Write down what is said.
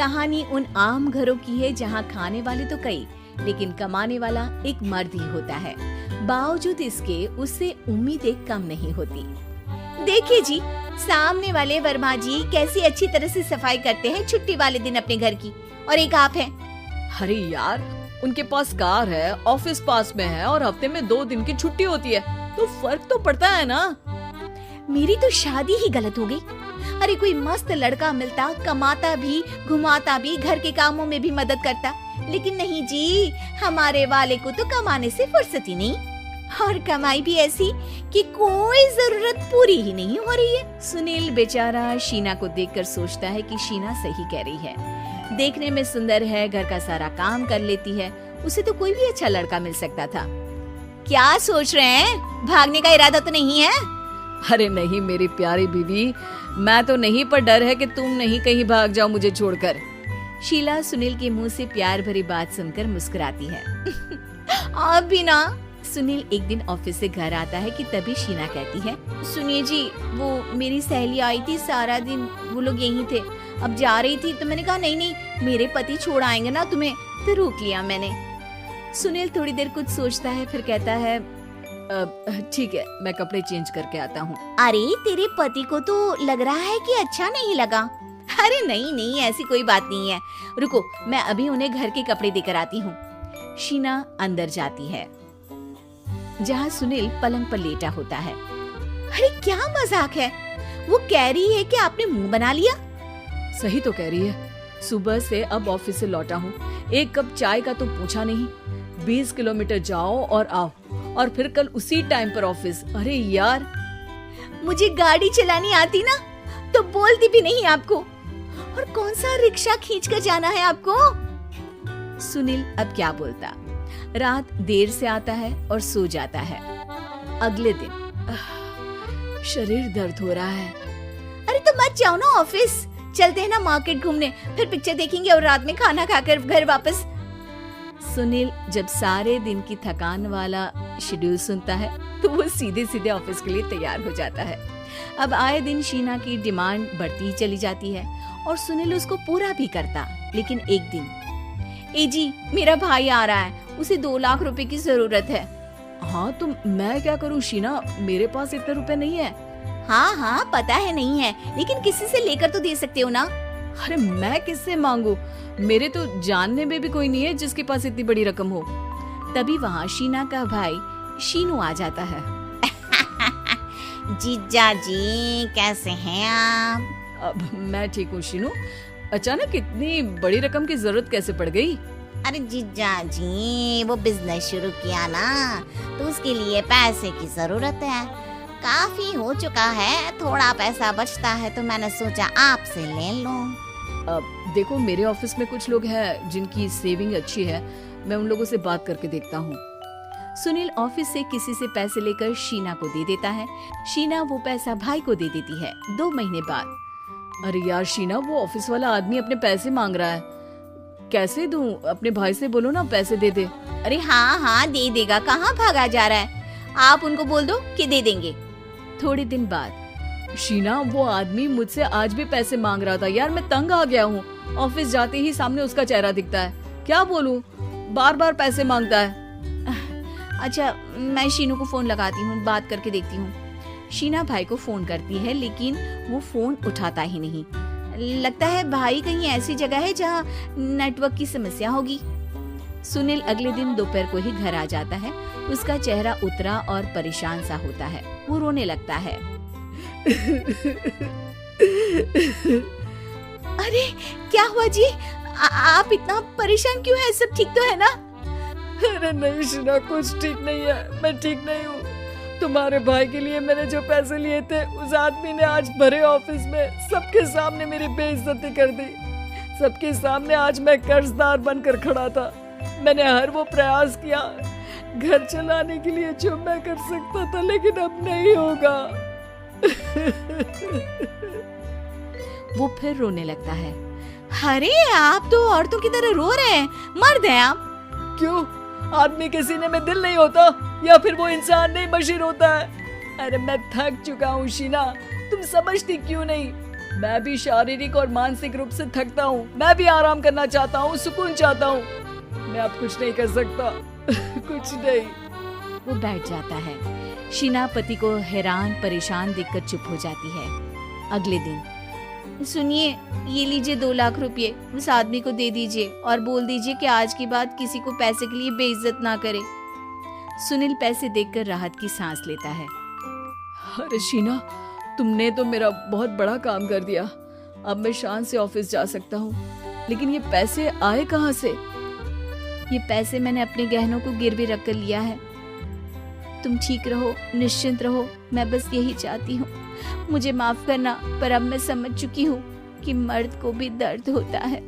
कहानी उन आम घरों की है जहाँ खाने वाले तो कई, लेकिन कमाने वाला एक मर्द ही होता है। बावजूद इसके उससे उम्मीदें कम नहीं होती। देखिए जी, सामने वाले वर्मा जी कैसी अच्छी तरह से सफाई करते हैं छुट्टी वाले दिन अपने घर की, और एक आप हैं। अरे यार, उनके पास कार है, ऑफिस पास में है और हफ्ते में 2 दिन की छुट्टी होती है, तो फर्क तो पड़ता है ना। मेरी तो शादी ही गलत हो गई। अरे कोई मस्त लड़का मिलता, कमाता भी, घुमाता भी, घर के कामों में भी मदद करता, लेकिन नहीं जी, हमारे वाले को तो कमाने से फुर्सत ही नहीं, और कमाई भी ऐसी कि कोई जरूरत पूरी ही नहीं हो रही है। सुनील बेचारा शीना को देखकर सोचता है कि शीना सही कह रही है। देखने में सुंदर है, घर का सारा काम कर लेती है, उसे तो कोई भी अच्छा लड़का मिल सकता था। क्या सोच रहे हैं? भागने का इरादा तो नहीं है? अरे नहीं मेरी प्यारी बीवी, मैं तो नहीं, पर डर है कि तुम नहीं कहीं भाग जाओ मुझे छोड़कर। शीला सुनील के मुंह से प्यार भरी बात सुनकर मुस्कुराती है। आप भी ना। सुनील एक दिन ऑफिस से घर आता है कि तभी शीना कहती है, सुनिए जी, वो मेरी सहेली आई थी, सारा दिन वो लोग यहीं थे, अब जा रही थी तो मैंने कहा नहीं नहीं, मेरे पति छोड़ आएंगे ना तुम्हें, तो रोक लिया मैंने। सुनील थोड़ी देर कुछ सोचता है, फिर कहता है, ठीक है, मैं कपड़े चेंज करके आता हूँ। अरे तेरे पति को तो लग रहा है कि अच्छा नहीं लगा। अरे नहीं नहीं, ऐसी कोई बात नहीं है, रुको मैं अभी उन्हें घर के कपड़े देकर आती हूँ। शीना अंदर जाती है जहाँ सुनील पलंग पर लेटा होता है। अरे क्या मजाक है, वो कह रही है कि आपने मुंह बना लिया। सही तो कह रही है, सुबह से अब ऑफिस से लौटा हूँ, एक कप चाय का तो पूछा नहीं, 20 किलोमीटर जाओ और आओ, और फिर कल उसी टाइम पर ऑफिस। अरे यार, मुझे गाड़ी चलानी आती ना तो बोलती भी नहीं आपको, और कौन सा रिक्शा खींच कर जाना है आपको। सुनील अब क्या बोलता। रात देर से आता है और सो जाता है। अगले दिन शरीर दर्द हो रहा है। अरे तो मत जाओ ना ऑफिस, चलते हैं ना मार्केट घूमने, फिर पिक्चर देखेंगे और रात में खाना खाकर घर वापस। सुनील जब सारे दिन की थकान वाला शेड्यूल सुनता है तो वो सीधे सीधे ऑफिस के लिए तैयार हो जाता है। अब आए दिन शीना की डिमांड बढ़ती ही चली जाती है और सुनील उसको पूरा भी करता, लेकिन एक दिन, ए जी मेरा भाई आ रहा है, उसे 2 लाख रुपए की जरूरत है। हाँ तो मैं क्या करूँ शीना, मेरे पास इतने रुपए नहीं है। हाँ हाँ पता है नहीं है, लेकिन किसी से लेकर तो दे सकते हो ना। अरे मैं किससे मांगू, मेरे तो जानने में भी कोई नहीं है जिसके पास इतनी बड़ी रकम हो। तभी वहाँ शीना का भाई शीनू आ जाता है। जीजा जी कैसे हैं आप? अब मैं ठीक हूँ शीनू, अचानक इतनी बड़ी रकम की जरूरत कैसे पड़ गई? अरे जीजा जी, वो बिजनेस शुरू किया ना, तो उसके लिए पैसे की जरूरत है, काफी हो चुका है, थोड़ा पैसा बचता है तो मैंने सोचा आपसे ले लूं। अब देखो, मेरे ऑफिस में कुछ लोग हैं जिनकी सेविंग अच्छी है, मैं उन लोगों से बात करके देखता हूँ। सुनील ऑफिस से किसी से पैसे लेकर शीना को दे देता है। शीना वो पैसा भाई को दे देती है 2 महीने बाद। अरे यार शीना, वो ऑफिस वाला आदमी अपने पैसे मांग रहा है, कैसे दूं? अपने भाई से बोलो ना पैसे दे दे। अरे हाँ हाँ दे देगा, कहाँ भागा जा रहा है, आप उनको बोल दो कि दे देंगे। थोड़े दिन बाद, शीना वो आदमी मुझसे आज भी पैसे मांग रहा था यार, मैं तंग आ गया हूँ, ऑफिस जाते ही सामने उसका चेहरा दिखता है, क्या बोलूं, बार बार पैसे मांगता है। अच्छा मैं शीनू को फोन लगाती हूँ, बात करके देखती हूँ। शीना भाई को फोन करती है, लेकिन वो फोन उठाता ही नहीं। लगता है भाई कहीं ऐसी जगह है जहाँ नेटवर्क की समस्या होगी। सुनील अगले दिन दोपहर को ही घर आ जाता है, उसका चेहरा उतरा और परेशान सा होता है, वो रोने लगता है। अरे क्या हुआ जी, आप इतना परेशान क्यों हैं, सब ठीक तो है ना? अरे नहीं शीना, कुछ ठीक नहीं है, मैं ठीक नहीं हूँ। तुम्हारे भाई के लिए मैंने जो पैसे लिए थे, उस आदमी ने आज भरे ऑफिस में सबके सामने मेरी बेइज्जती कर दी। सबके सामने आज मैं कर्जदार बनकर खड़ा था। मैंने हर वो प्रयास किया घर चलाने के लिए जो मैं कर सकता था, लेकिन अब नहीं होगा। वो फिर रोने लगता है। अरे आप तो औरतों की तरह रो रहे हैं, मर्द हैं आप। क्यों, आदमी के सीने में दिल नहीं होता, या फिर वो इंसान नहीं मशीन होता है? अरे मैं थक चुका हूँ शीना, तुम समझती क्यों नहीं? मैं भी शारीरिक और मानसिक रूप से थकता हूँ, मैं भी आराम करना चाहता हूँ, सुकून चाहता हूँ। मैं अब कुछ नहीं कर सकता। कुछ नहीं। वो बैठ जाता है। शीना पति को हैरान परेशान देखकर चुप हो जाती है। अगले दिन, सुनिए, ये लीजिए 2 लाख रुपए, उस आदमी को दे दीजिए और बोल दीजिए कि आज के बाद किसी को पैसे के लिए बेइज्जत ना करे। सुनील पैसे देखकर राहत की सांस लेता है। अरे शीना, तुमने तो मेरा बहुत बड़ा काम कर दिया। अब मैं शान से ऑफिस जा सकता हूँ। लेकिन ये पैसे आए कहाँ से? ये पैसे मैंने अपने गहनों को गिरवी रख कर लिया है। तुम ठीक रहो, निश्चिंत रहो, मैं बस यही चाहती हूँ। मुझे माफ करना, पर अब मैं समझ चुकी हूँ कि मर्द को भी दर्द होता है।